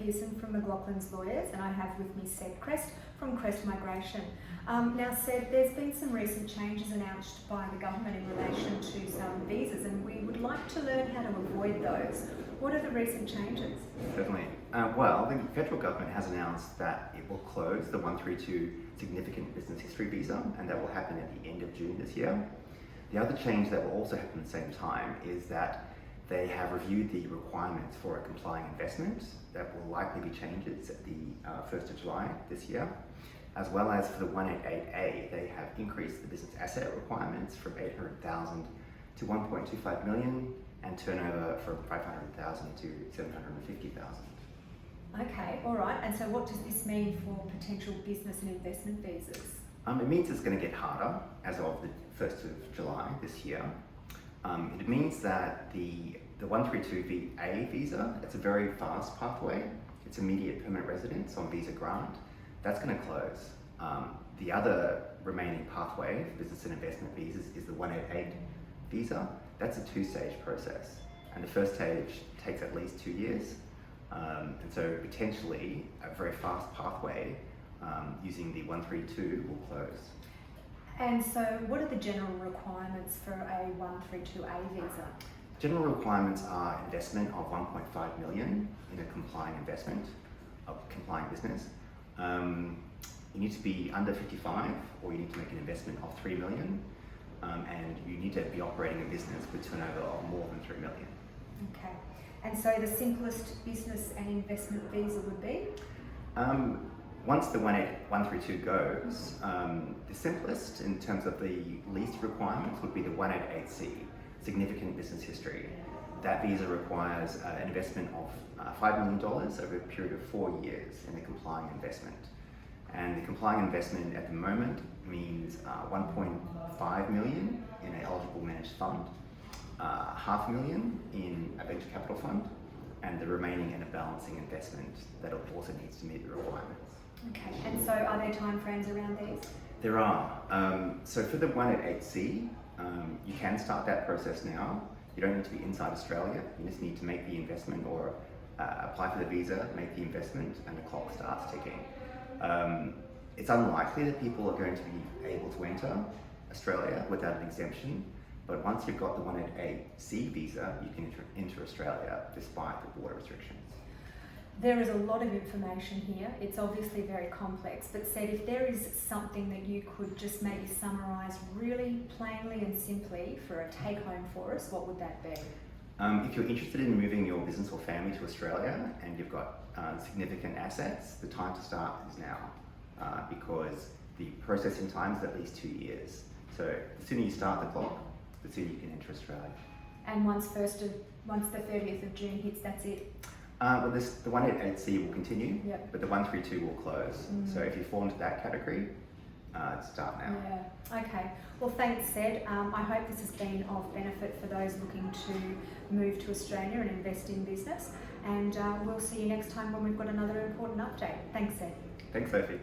Pearson from McLaughlins Lawyers, and I have with me Sed Crest from Crest Migration. Now, Sed, there's been some recent changes announced by the government in relation to some visas, and we would like to learn how to avoid those. What are the recent changes? Certainly. Well, the federal government has announced that it will close the 132 Significant Business History Visa, and that will happen at the end of June this year. The other change that will also happen at the same time is that they have reviewed the requirements for a complying investment. That will likely be changes at the 1st of July this year. As well as for the 188A, they have increased the business asset requirements from 800,000 to 1.25 million and turnover from 500,000 to 750,000. Okay, all right. And so what does this mean for potential business and investment visas? It means it's going to get harder as of the 1st of July this year. It means that the 132A visa, it's a very fast pathway. It's immediate permanent residence on visa grant. That's going to close. The other remaining pathway for business and investment visas is the 188 visa. That's a two-stage process. And the first stage takes at least 2 years. And so potentially a very fast pathway using the 132 will close. And so what are the general requirements for a 132A visa? General requirements are investment of 1.5 million in a complying investment, a complying business. You need to be under 55, or you need to make an investment of 3 million, and you need to be operating a business with turnover of more than 3 million. Okay. And so the simplest business and investment visa would be? Once the 132 goes, the simplest in terms of the least requirements would be the 188C, Significant Business History. That visa requires an investment of $5 million over a period of 4 years in a complying investment. And the complying investment at the moment means 1.5 million in an eligible managed fund, $500,000 in a venture capital fund, and the remaining in a balancing investment that also needs to meet the requirements. Okay, and so are there timeframes around these? There are. So for the 188C, you can start that process now. You don't need to be inside Australia. You just need to make the investment or apply for the visa, make the investment, and the clock starts ticking. It's unlikely that people are going to be able to enter Australia without an exemption, but once you've got the 188C visa, you can enter Australia despite the border restrictions. There is a lot of information here. It's obviously very complex, but Sed, if there is something that you could just maybe summarise really plainly and simply for a take-home for us, what would that be? If you're interested in moving your business or family to Australia and you've got significant assets, the time to start is now because the processing time is at least 2 years. So the sooner you start the clock, the sooner you can enter Australia. And once the 30th of June hits, that's it? Well, the 188C will continue, yep, but the 132 will close. So if you fall into that category, start now. Yeah. Okay. Well, thanks, Sed. I hope this has been of benefit for those looking to move to Australia and invest in business. And we'll see you next time when we've got another important update. Thanks, Sed. Thanks, Sophie.